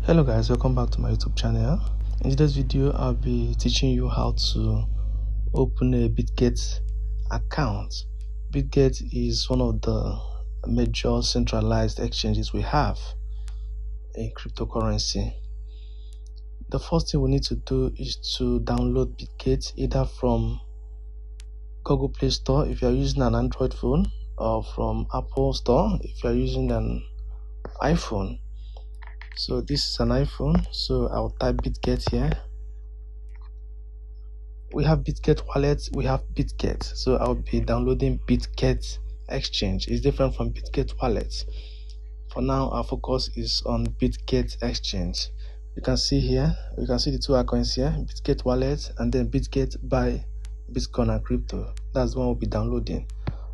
Hello guys, welcome back to my YouTube channel. In today's video, I'll be teaching you how to open a Bitget account. Bitget is one of the major centralized exchanges we have in cryptocurrency. The first thing we need to do is to download Bitget either from Google Play Store if you are using an Android phone, or from Apple Store if you are using an iPhone. So this is an iPhone, so I'll type Bitget here. We have Bitget wallet, we have Bitget, so I'll be downloading Bitget exchange. It's different from Bitget wallet. For now, our focus is on Bitget exchange. You can see here, you can see the two icons here, Bitget wallet and then Bitget buy Bitcoin and crypto. That's the one we'll be downloading.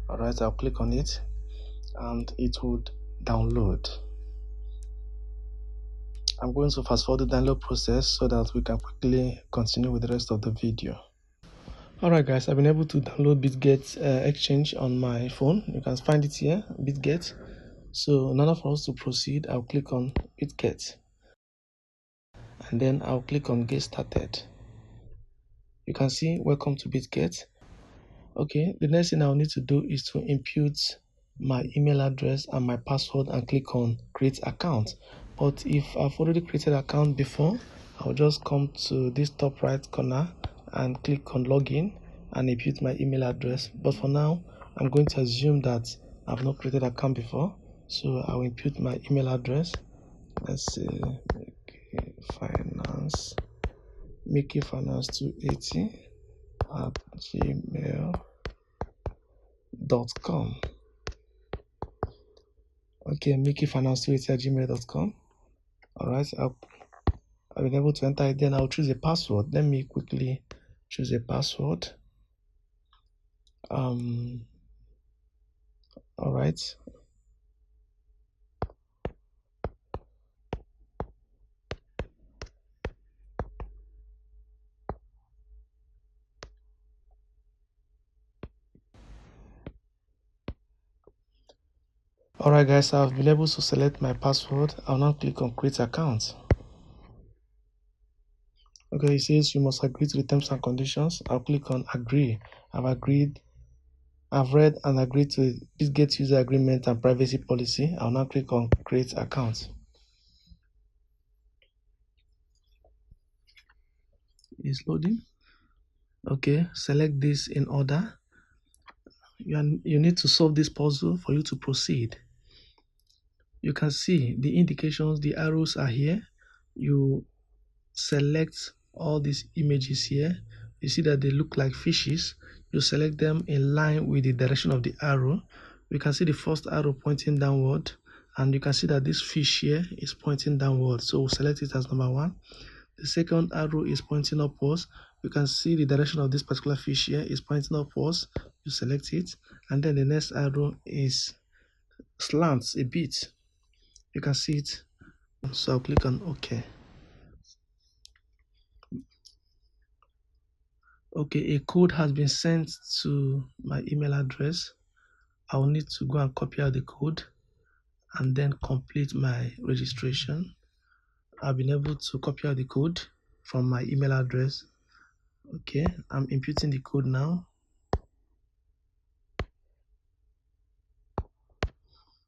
Alright, I'll click on it and it would download. I'm going to fast forward the download process so that we can quickly continue with the rest of the video. Alright guys, I've been able to download Bitget exchange on my phone. You can find it here, Bitget. So in order for us to proceed, I'll click on Bitget and then I'll click on get started. You can see welcome to Bitget. Okay, the next thing I'll need to do is to input my email address and my password and click on create account. But if I've already created an account before, I'll just come to this top right corner and click on login and input my email address. But for now, I'm going to assume that I've not created an account before, so I'll input my email address. Let's say mickeyfinance280@gmail.com. Okay, mickeyfinance280@gmail.com. Alright, I've been able to enter it. Then I'll choose a password. Let me quickly choose a password. Alright. Alright guys, I've been able to select my password. I'll now click on create account. Okay, it says you must agree to the terms and conditions. I'll click on agree. I've read and agreed to Bitget user agreement and privacy policy. I'll now click on create account. It's loading. Okay, select this in order. You need to solve this puzzle for you to proceed. You can see the indications, the arrows are here. You select all these images here. You see that they look like fishes. You select them in line with the direction of the arrow. You can see the first arrow pointing downward, and you can see that this fish here is pointing downward, so we'll select it as number 1. The second arrow is pointing upwards. You can see the direction of this particular fish here is pointing upwards. You select it, and then the next arrow is slants a bit. You can see it, so I'll click on OK. Okay, a code has been sent to my email address. I will need to go and copy out the code and then complete my registration. I've been able to copy out the code from my email address. Okay, I'm inputting the code now.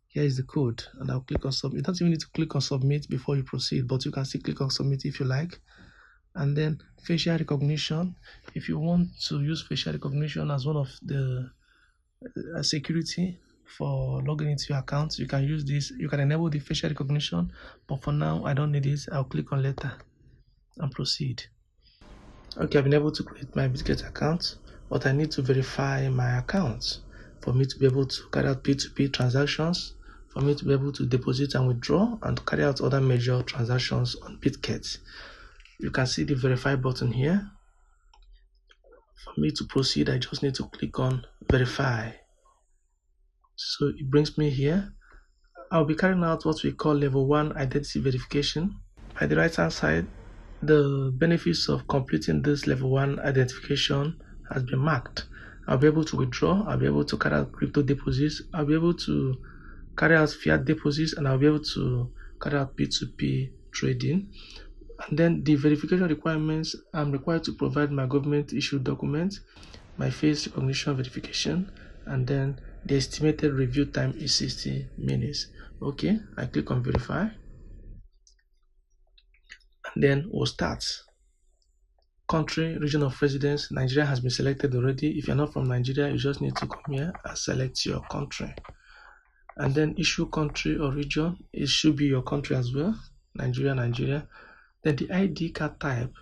Here is the code, and I'll click on submit. You don't even need to click on submit before you proceed, but you can still click on submit if you like. And then facial recognition. If you want to use facial recognition as one of the security for logging into your account, you can use this. You can enable the facial recognition, but for now I don't need it. I'll click on later and proceed. Okay, I've been able to create my Bitget account, but I need to verify my account for me to be able to carry out P2P transactions, for me to be able to deposit and withdraw, and carry out other major transactions on Bitget. You can see the verify button here. For me to proceed, I just need to click on verify. So it brings me here. I'll be carrying out what we call level 1 identity verification. At the right hand side, the benefits of completing this level 1 identification has been marked. I'll be able to withdraw, I'll be able to carry out crypto deposits, I'll be able to carry out fiat deposits, and I'll be able to carry out P2P trading. And then the verification requirements, I'm required to provide my government issued document, my face recognition verification, and then the estimated review time is 60 minutes. Okay, I click on verify, and then we'll start. Country, region of residence, Nigeria has been selected already. If you're not from Nigeria, you just need to come here and select your country. And then issue country or region, it should be your country as well, Nigeria. Then the ID card type,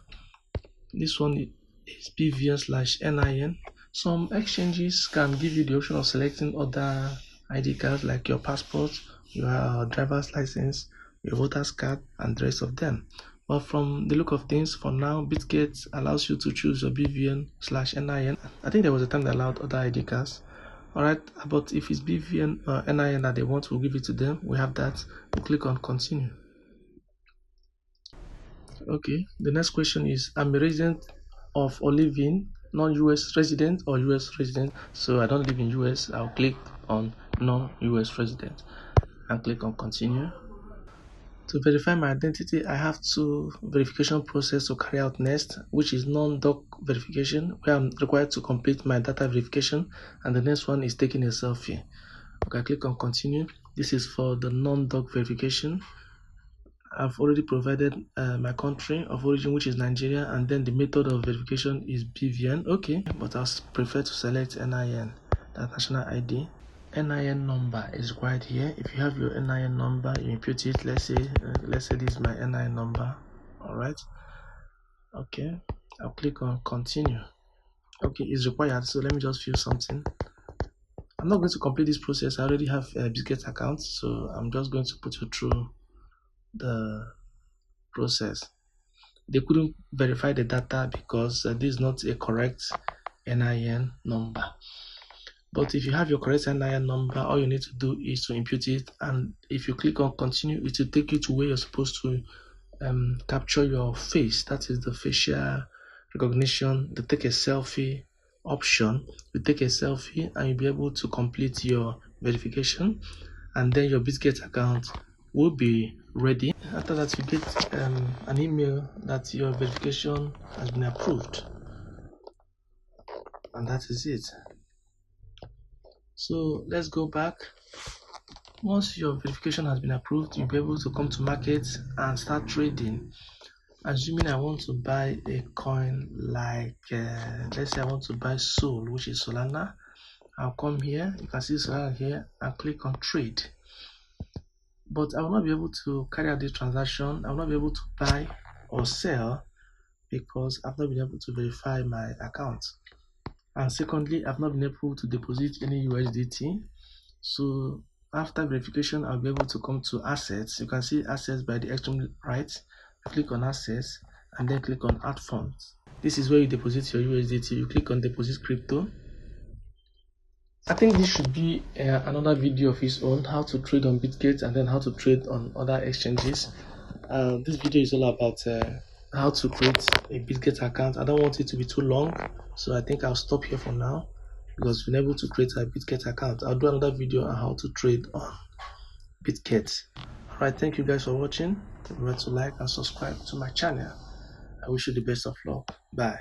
this one is BVN/NIN. Some exchanges can give you the option of selecting other ID cards like your passport, your driver's license, your voter's card, and the rest of them. But from the look of things, for now, Bitget allows you to choose your BVN/NIN. I think there was a time they allowed other ID cards. Alright, but if it's BVN or NIN that they want, we'll give it to them. We have that. We'll click on continue. Okay, the next question is, I'm a resident of or living non-US resident or US resident. So I don't live in US. I'll click on non-US resident and click on continue. To verify my identity, I have two verification process to carry out next, which is non-doc verification, where I'm required to complete my data verification, and the next one is taking a selfie. Okay, I click on continue. This is for the non-doc verification. I've already provided my country of origin, which is Nigeria, and then the method of verification is BVN. Okay, but I prefer to select NIN, that national ID. NIN number is required here. If you have your NIN number, you input it. Let's say this is my NIN number. All right. Okay, I'll click on continue. Okay, it's required. So let me just fill something. I'm not going to complete this process. I already have a Bitget account, so I'm just going to put you through the process. They couldn't verify the data because this is not a correct NIN number. But if you have your correct NIN number, all you need to do is to input it, and if you click on continue, it will take you to where you're supposed to capture your face. That is the facial recognition, the take a selfie option. You take a selfie and you'll be able to complete your verification, and then your Bitget account will be ready. After that, you get an email that your verification has been approved, and that is it. So let's go back. Once your verification has been approved, you'll be able to come to market and start trading. Assuming I want to buy a coin like let's say I want to buy Sol, which is Solana, I'll come here. You can see Solana here and click on trade. But I will not be able to carry out this transaction. I will not be able to buy or sell because I've not been able to verify my account. And secondly, I've not been able to deposit any USDT. So after verification, I'll be able to come to assets. You can see assets by the extreme right. Click on assets and then click on add funds. This is where you deposit your USDT. You click on deposit crypto. I think this should be another video of its own, how to trade on Bitget and then how to trade on other exchanges. This video is all about how to create a Bitget account. I don't want it to be too long, so I think I'll stop here for now because we've been able to create a Bitget account. I'll do another video on how to trade on Bitget. Alright, thank you guys for watching. Remember to like and subscribe to my channel. I wish you the best of luck. Bye.